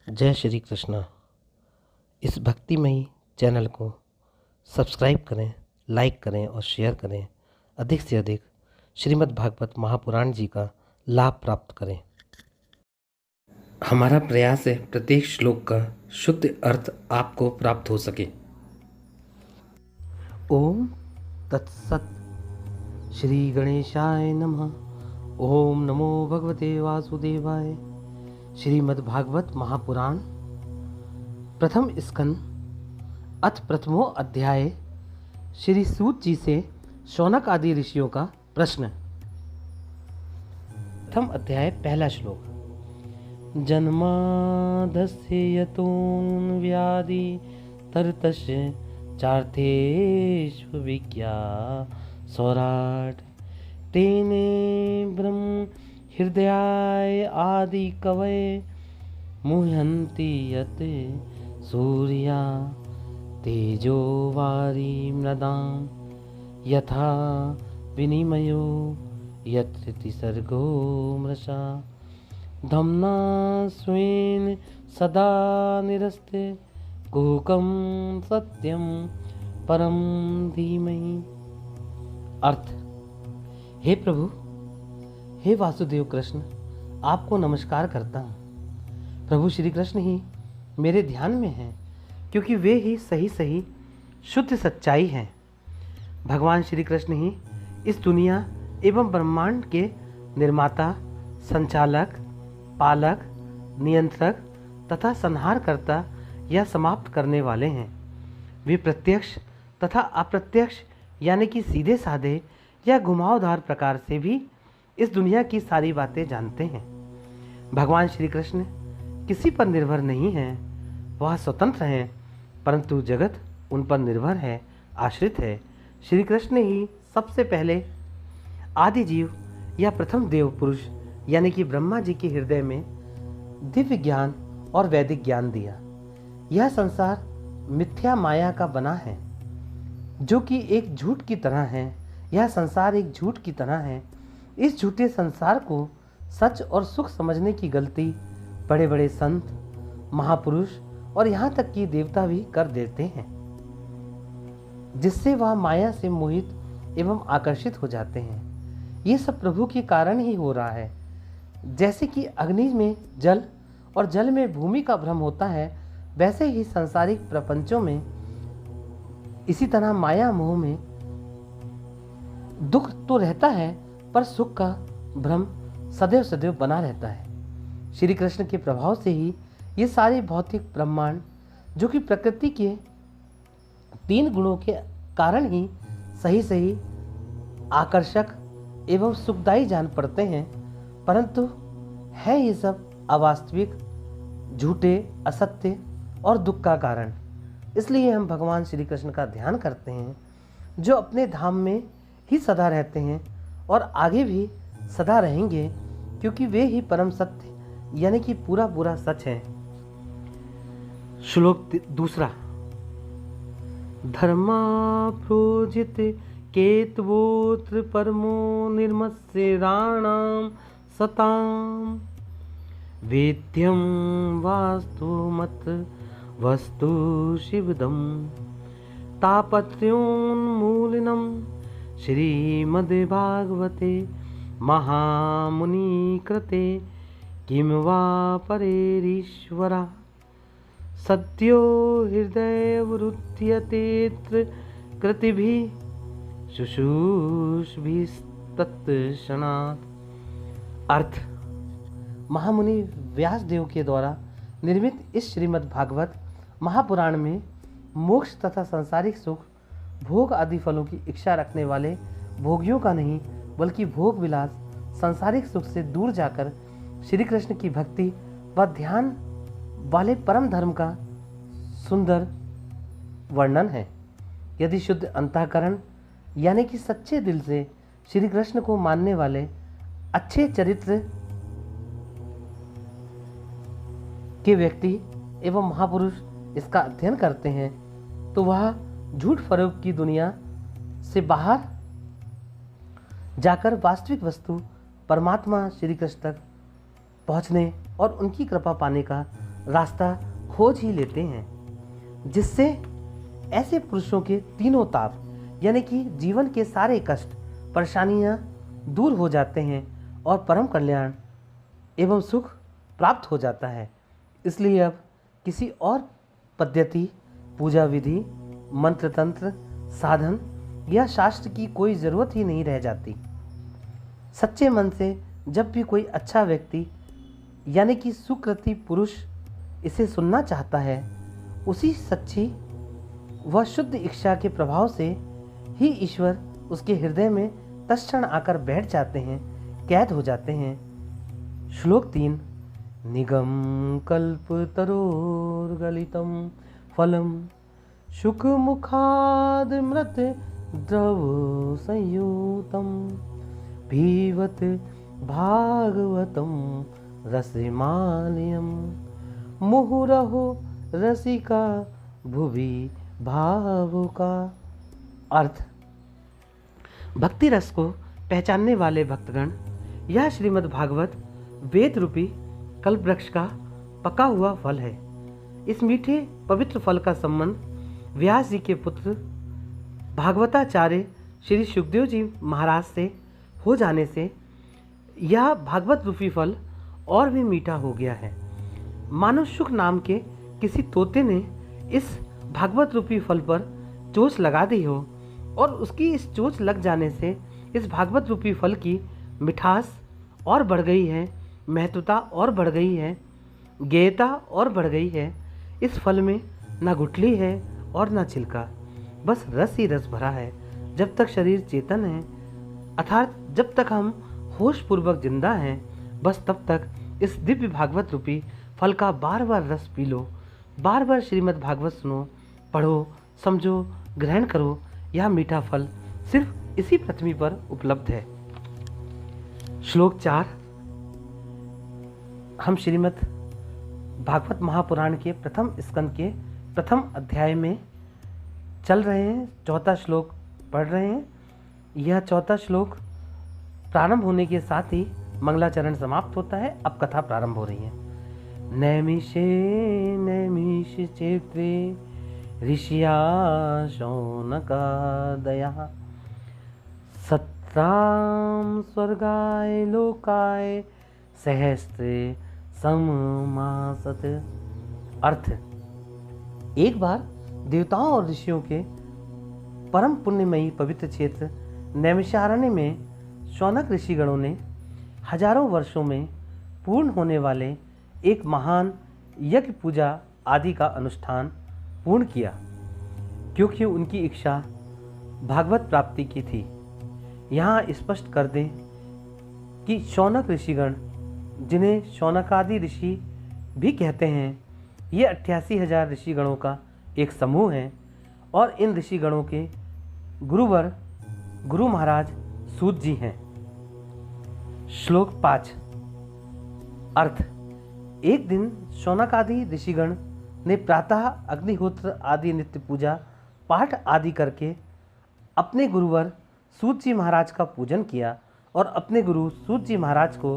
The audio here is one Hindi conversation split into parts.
जय श्री कृष्णा। इस भक्तिमयी चैनल को सब्सक्राइब करें, लाइक करें और शेयर करें। अधिक से अधिक श्रीमद् भागवत महापुराण जी का लाभ प्राप्त करें। हमारा प्रयास है प्रत्येक श्लोक का शुद्ध अर्थ आपको प्राप्त हो सके। ओम तत्सत। श्री गणेशाय नमः। ओम नमो भगवते वासुदेवाय। श्रीमद् भागवत महापुराण प्रथम स्कंद अथ प्रथमो अध्याय। श्री सूत जी से शौनक आदि ऋषियों का प्रश्न। प्रथम अध्याय पहला श्लोक। जन्मादस्य यतोन व्याधि तरतस्य चार्थेषु विज्ञा सौराट तेने ब्रह्म हृदयाय आदि कवये मुह्यन्ति यत् सूर्या तेजो वारी मृदां यथा विनिमयो यत्र सर्गो मृषा धम्ना स्वेन सदा निरस्ते गुहकं सत्यं परम धीमहि। अर्थ। हे प्रभु, हे वासुदेव कृष्ण, आपको नमस्कार करता हूँ। प्रभु श्री कृष्ण ही मेरे ध्यान में हैं, क्योंकि वे ही सही सही शुद्ध सच्चाई हैं। भगवान श्री कृष्ण ही इस दुनिया एवं ब्रह्मांड के निर्माता, संचालक, पालक, नियंत्रक तथा संहारकर्ता या समाप्त करने वाले हैं। वे प्रत्यक्ष तथा अप्रत्यक्ष यानी कि सीधे साधे या घुमावदार प्रकार से भी इस दुनिया की सारी बातें जानते हैं। भगवान श्री कृष्ण किसी पर निर्भर नहीं हैं, वह स्वतंत्र हैं, परंतु जगत उन पर निर्भर है, आश्रित है। श्री कृष्ण ही सबसे पहले आदि जीव या प्रथम देव पुरुष यानी कि ब्रह्मा जी के हृदय में दिव्य ज्ञान और वैदिक ज्ञान दिया। यह संसार मिथ्या माया का बना है, जो कि एक झूठ की तरह है। यह संसार एक झूठ की तरह है। इस झूठे संसार को सच और सुख समझने की गलती बड़े बड़े संत, महापुरुष और यहाँ तक कि देवता भी कर देते हैं, जिससे वह माया से मोहित एवं आकर्षित हो जाते हैं। ये सब प्रभु के कारण ही हो रहा है। जैसे कि अग्नि में जल और जल में भूमि का भ्रम होता है, वैसे ही सांसारिक प्रपंचों में इसी तरह माया मोह में दुख तो रहता है, पर सुख का भ्रम सदैव सदैव बना रहता है। श्री कृष्ण के प्रभाव से ही ये सारे भौतिक ब्रह्मांड, जो कि प्रकृति के 3 गुणों के कारण ही सही सही आकर्षक एवं सुखदायी जान पड़ते हैं, परंतु है ये सब अवास्तविक, झूठे, असत्य और दुख का कारण। इसलिए हम भगवान श्री कृष्ण का ध्यान करते हैं, जो अपने धाम में ही सदा रहते हैं और आगे भी सदा रहेंगे, क्योंकि वे ही परम सत्य यानी कि पूरा पूरा सच है। श्लोक दूसरा। धर्मा प्रोजित केतवोत्र परमो निर्मस्य राणाम सताम वेद्यम वास्तु मत वस्तु शिवदम तापत्र्योन्मूलिनम श्रीमद्भागवते महामुनि कृते किम वा परेरीश्वरा सद्यो हृदयवरुध्यतेऽत्र कृतिभिः शुश्रूषभिस्तत्क्षणात्। अर्थ। महामुनि व्यास देव के द्वारा निर्मित इस श्रीमद् भागवत महापुराण में मोक्ष तथा सांसारिक सुख, भोग आदि फलों की इच्छा रखने वाले भोगियों का नहीं, बल्कि भोग विलास सांसारिक सुख से दूर जाकर श्री कृष्ण की भक्ति व ध्यान वाले परम धर्म का सुंदर वर्णन है। यदि शुद्ध अंतःकरण यानी कि सच्चे दिल से श्री कृष्ण को मानने वाले अच्छे चरित्र के व्यक्ति एवं महापुरुष इसका अध्ययन करते हैं, तो वह झूठ फरेब की दुनिया से बाहर जाकर वास्तविक वस्तु परमात्मा श्री कृष्ण तक पहुँचने और उनकी कृपा पाने का रास्ता खोज ही लेते हैं, जिससे ऐसे पुरुषों के तीनों ताप यानी कि जीवन के सारे कष्ट परेशानियां दूर हो जाते हैं और परम कल्याण एवं सुख प्राप्त हो जाता है। इसलिए अब किसी और पद्धति, पूजा विधि, मंत्र तंत्र, साधन या शास्त्र की कोई ज़रूरत ही नहीं रह जाती। सच्चे मन से जब भी कोई अच्छा व्यक्ति यानी कि सुकृति पुरुष इसे सुनना चाहता है, उसी सच्ची व शुद्ध इच्छा के प्रभाव से ही ईश्वर उसके हृदय में तत्क्षण आकर बैठ जाते हैं, कैद हो जाते हैं। श्लोक 3। निगम कल्प तरोर्गलितम फलम शुक मुखाद मृत द्रव संयुतम भीवत भागवतम रसमालयम मुहुरहो रसिका भुवि भावुका। अर्थ: भक्ति रस को पहचानने वाले भक्तगण, यह श्रीमद् भागवत वेद रूपी कल्प वृक्ष का पका हुआ फल है। इस मीठे पवित्र फल का संबंध व्यास जी के पुत्र भागवताचार्य श्री सुखदेव जी महाराज से हो जाने से यह भागवत रूपी फल और भी मीठा हो गया है। मानो शुक नाम के किसी तोते ने इस भागवत रूपी फल पर चोंच लगा दी हो और उसकी इस चोंच लग जाने से इस भागवत रूपी फल की मिठास और बढ़ गई है, महत्वता और बढ़ गई है, गेयता और बढ़ गई है। इस फल में ना गुठली है और ना छिलका, बस रस ही रस भरा है। जब तक शरीर चेतन है, अर्थात जब तक हम होश पूर्वक जिंदा हैं, बस तब तक इस दिव्य भागवत रूपी फल का बार बार रस पी लो, बार बार श्रीमद् भागवत सुनो, पढ़ो, समझो, ग्रहण करो। यह मीठा फल सिर्फ इसी पृथ्वी पर उपलब्ध है। श्लोक 4। हम श्रीमद् भागवत महापुराण के प्रथम स्कंद के प्रथम अध्याय में चल रहे हैं, चौथा श्लोक पढ़ रहे हैं। यह चौथा श्लोक प्रारंभ होने के साथ ही मंगलाचरण समाप्त होता है। अब कथा प्रारंभ हो रही है। नैमिषे नैमिष क्षेत्रे ऋषिया शौनकादया सत्राम स्वर्गाय लोकाय सहस्त्रे समासत। अर्थ: एक बार देवताओं और ऋषियों के परम पुण्यमयी पवित्र क्षेत्र नैमिषारण्य में शौनक ऋषिगणों ने हजारों वर्षों में पूर्ण होने वाले एक महान यज्ञ पूजा आदि का अनुष्ठान पूर्ण किया, क्योंकि उनकी इच्छा भागवत प्राप्ति की थी। यहाँ स्पष्ट कर दें कि शौनक ऋषिगण, जिन्हें शौनकादि ऋषि भी कहते हैं, ये 88,000 ऋषिगणों का एक समूह है और इन ऋषिगणों के गुरुवर गुरु महाराज सूत जी हैं। श्लोक 5। अर्थ: एक दिन शौनकादि ऋषिगण ने प्रातः अग्निहोत्र आदि नित्य पूजा पाठ आदि करके अपने गुरुवर सूत जी महाराज का पूजन किया और अपने गुरु सूत जी महाराज को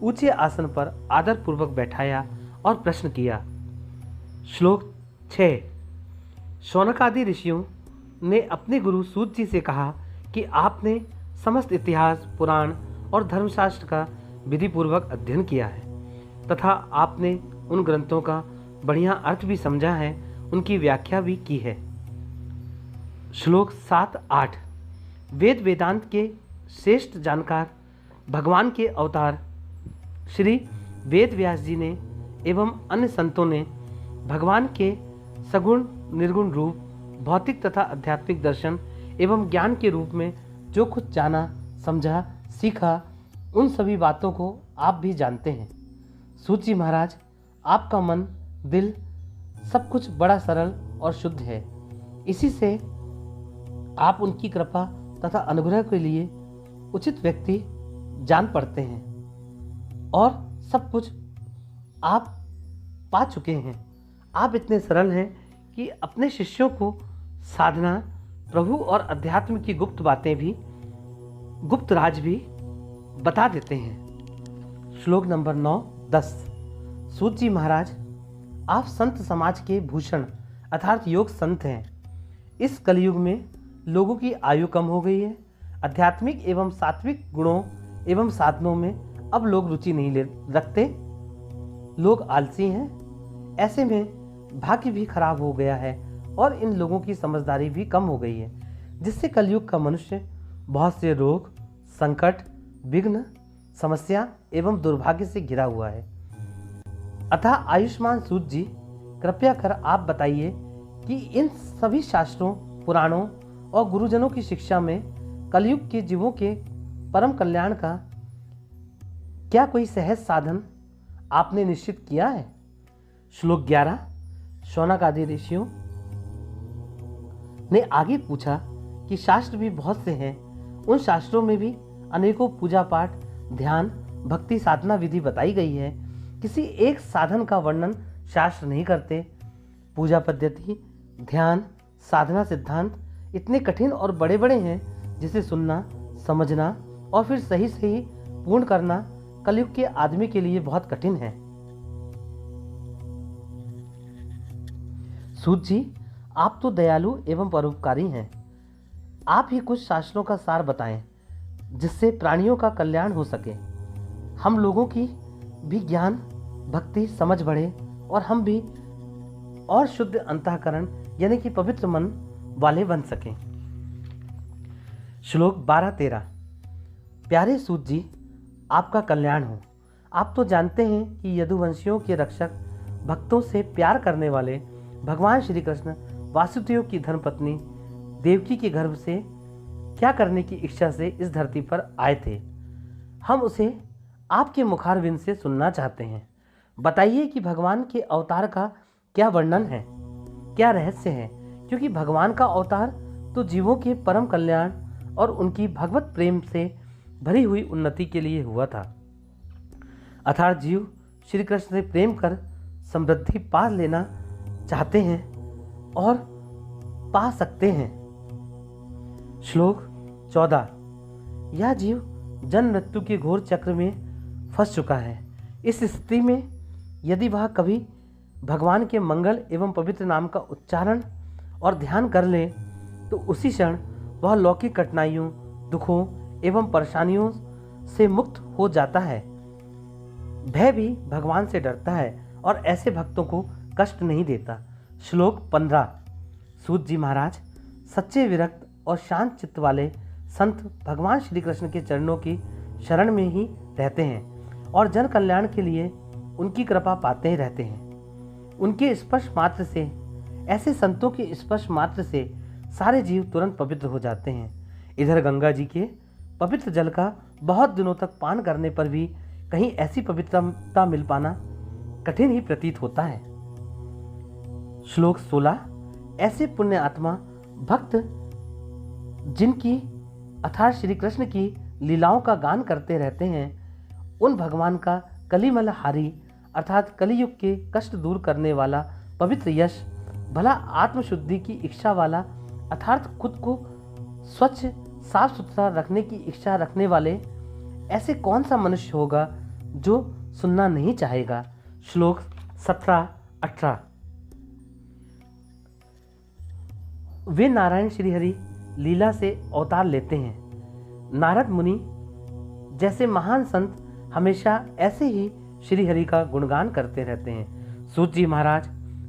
ऊंचे आसन पर आदर पूर्वक बैठाया और प्रश्न किया। श्लोक 6। शौनकादि ऋषियों ने अपने गुरु सूत जी से कहा कि आपने समस्त इतिहास, पुराण और धर्मशास्त्र का विधि पूर्वक अध्ययन किया है तथा आपने उन ग्रंथों का बढ़िया अर्थ भी समझा है, उनकी व्याख्या भी की है। श्लोक 7-8। वेद वेदांत के श्रेष्ठ जानकार भगवान के अवतार श्री वेद व्यास जी ने एवं अन्य संतों ने भगवान के सगुण निर्गुण रूप, भौतिक तथा आध्यात्मिक दर्शन एवं ज्ञान के रूप में जो कुछ जाना, समझा, सीखा, उन सभी बातों को आप भी जानते हैं। सूत जी महाराज, आपका मन, दिल सब कुछ बड़ा सरल और शुद्ध है। इसी से आप उनकी कृपा तथा अनुग्रह के लिए उचित व्यक्ति जान पड़ते हैं और सब कुछ आप पा चुके हैं। आप इतने सरल हैं कि अपने शिष्यों को साधना, प्रभु और अध्यात्म की गुप्त बातें भी, गुप्त राज भी बता देते हैं। श्लोक नंबर 9-10। सूत जी महाराज, आप संत समाज के भूषण अर्थात योग संत हैं। इस कलयुग में लोगों की आयु कम हो गई है। आध्यात्मिक एवं सात्विक गुणों एवं साधनों में अब लोग रुचि नहीं रखते। लोग आलसी हैं। ऐसे में भाग्य भी खराब हो गया है और इन लोगों की समझदारी भी कम हो गई है, जिससे कलयुग का मनुष्य बहुत से रोग, संकट, विघ्न, समस्या एवं दुर्भाग्य से घिरा हुआ है। अतः आयुष्मान सूत जी, कृपया कर आप बताइए कि इन सभी शास्त्रों, पुराणों और गुरुजनों की शिक्षा में कलयुग के जीवों के परम कल्याण का क्या कोई सहज साधन आपने निश्चित किया है? श्लोक 11। शौनक आदि ऋषियों ने आगे पूछा कि शास्त्र भी बहुत से हैं। उन शास्त्रों में भी अनेकों पूजा पाठ, ध्यान, भक्ति, साधना विधि बताई गई है। किसी एक साधन का वर्णन शास्त्र नहीं करते। पूजा पद्धति, ध्यान, साधना सिद्धांत इतने कठिन और बड़े बड़े हैं जिसे सुनना, समझना और फिर सही सही पूर्ण करना कलयुग के आदमी के लिए बहुत कठिन है। सूत जी, आप तो दयालु एवं परोपकारी हैं। आप ही कुछ शास्त्रों का सार बताएं जिससे प्राणियों का कल्याण हो सके। हम लोगों की भी ज्ञान, भक्ति, समझ बढ़े और हम भी और शुद्ध अंतःकरण यानी कि पवित्र मन वाले बन सकें। श्लोक 12-13। प्यारे सूत जी, आपका कल्याण हो। आप तो जानते हैं कि यदुवंशियों के रक्षक, भक्तों से प्यार करने वाले भगवान श्री कृष्ण वासुदेव की धर्मपत्नी देवकी के गर्भ से क्या करने की इच्छा से इस धरती पर आए थे। हम उसे आपके मुखारविंद से सुनना चाहते हैं। बताइए कि भगवान के अवतार का क्या वर्णन है, क्या रहस्य है, क्योंकि भगवान का अवतार तो जीवों के परम कल्याण और उनकी भगवत प्रेम से भरी हुई उन्नति के लिए हुआ था। अर्थात जीव श्री कृष्ण से प्रेम कर समृद्धि पा लेना चाहते हैं और पा सकते हैं। श्लोक 14। यह जीव जन्म मृत्यु के घोर चक्र में फंस चुका है। इस स्थिति में यदि वह कभी भगवान के मंगल एवं पवित्र नाम का उच्चारण और ध्यान कर ले तो उसी क्षण वह लौकिक कठिनाइयों, दुखों एवं परेशानियों से मुक्त हो जाता है। भय भी भगवान से डरता है और ऐसे भक्तों को कष्ट नहीं देता। श्लोक 15। सूत जी महाराज, सच्चे विरक्त और शांत चित्त वाले संत भगवान श्री कृष्ण के चरणों की शरण में ही रहते हैं और जन कल्याण के लिए उनकी कृपा पाते ही रहते हैं। उनके स्पर्श मात्र से, ऐसे संतों के स्पर्श मात्र से सारे जीव तुरंत पवित्र हो जाते हैं। इधर गंगा जी के पवित्र जल का बहुत दिनों तक पान करने पर भी कहीं ऐसी पवित्रता मिल पाना कठिन ही प्रतीत होता है। श्लोक 16। ऐसे पुण्य आत्मा भक्त जिनकी अर्थात श्री कृष्ण की लीलाओं का गान करते रहते हैं, उन भगवान का कलिमल हारी अर्थात कलियुग के कष्ट दूर करने वाला पवित्र यश, भला आत्मशुद्धि की इच्छा वाला अर्थात खुद को स्वच्छ साफ सुथरा रखने की इच्छा रखने वाले ऐसे कौन सा मनुष्य होगा जो सुनना नहीं चाहेगा। श्लोक 17-18। वे नारायण श्रीहरि लीला से अवतार लेते हैं। नारद मुनि जैसे महान संत हमेशा ऐसे ही श्रीहरि का गुणगान करते रहते हैं। सूत जी महाराज,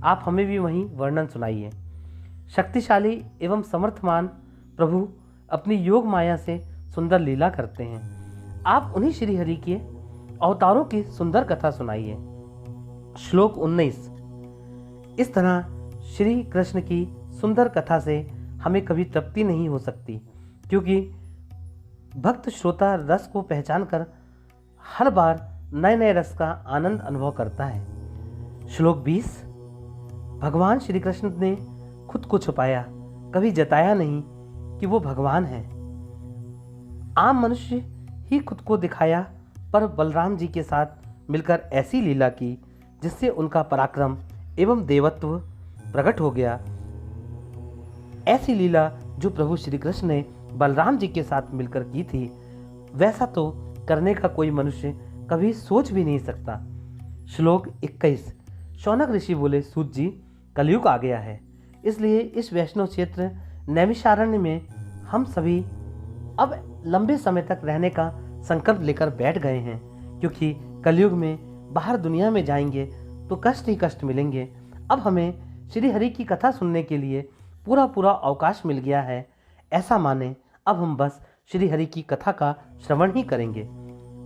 आप हमें भी वही वर्णन सुनाइए। शक्तिशाली एवं समर्थमान प्रभु अपनी योग माया से सुंदर लीला करते हैं। आप उन्हीं श्रीहरि के अवतारों की सुंदर कथा सुनाइए। श्लोक 19। इस तरह श्री कृष्ण की सुंदर कथा से हमें कभी तृप्ति नहीं हो सकती, क्योंकि भक्त श्रोता रस को पहचान कर हर बार नए नए रस का आनंद अनुभव करता है। श्लोक 20। भगवान श्री कृष्ण ने खुद को छुपाया, कभी जताया नहीं कि वो भगवान है। आम मनुष्य ही खुद को दिखाया, पर बलराम जी के साथ मिलकर ऐसी लीला की जिससे उनका पराक्रम एवं देवत्व प्रकट हो गया। ऐसी लीला जो प्रभु श्री कृष्ण ने बलराम जी के साथ मिलकर की थी, वैसा तो करने का कोई मनुष्य कभी सोच भी नहीं सकता। श्लोक 21। शौनक ऋषि बोले, सूत जी, कलयुग आ गया है, इसलिए इस वैष्णव क्षेत्र नैमिषारण्य में हम सभी अब लंबे समय तक रहने का संकल्प लेकर बैठ गए हैं, क्योंकि कलयुग में बाहर दुनिया में जाएंगे तो कष्ट ही कष्ट मिलेंगे। अब हमें श्री हरि की कथा सुनने के लिए पूरा पूरा अवकाश मिल गया है, ऐसा माने अब हम बस श्री हरि की कथा का श्रवण ही करेंगे।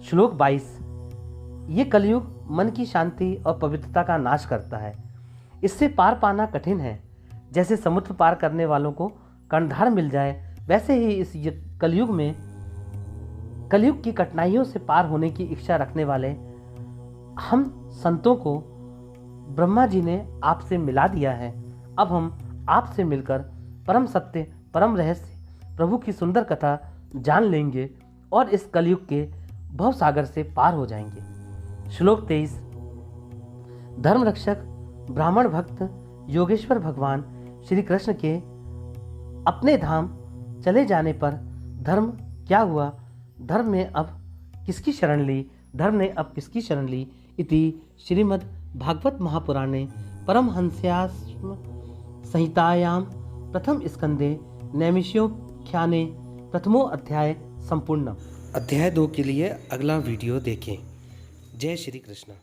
श्लोक 22। ये कलयुग मन की शांति और पवित्रता का नाश करता है, इससे पार पाना कठिन है। जैसे समुद्र पार करने वालों को कर्णधार मिल जाए, वैसे ही इस कलयुग में कलयुग की कठिनाइयों से पार होने की इच्छा रखने वाले हम संतों को ब्रह्मा जी ने आपसे मिला दिया है। अब हम आपसे मिलकर परम सत्य, परम रहस्य, प्रभु की सुंदर कथा जान लेंगे और इस कलयुग के भवसागर से पार हो जाएंगे। श्लोक 23। धर्म रक्षक ब्राह्मण भक्त योगेश्वर भगवान श्री कृष्ण के अपने धाम चले जाने पर धर्म क्या हुआ, धर्म ने अब किसकी शरण ली, धर्म ने अब किसकी शरण ली इति श्रीमद् भागवत महापुराणे परमहंस्याम संहितायां प्रथम स्कंदे नैमिषोख्याने प्रथमो अध्याय संपूर्ण। अध्याय 2 के लिए अगला वीडियो देखें। जय श्री कृष्ण।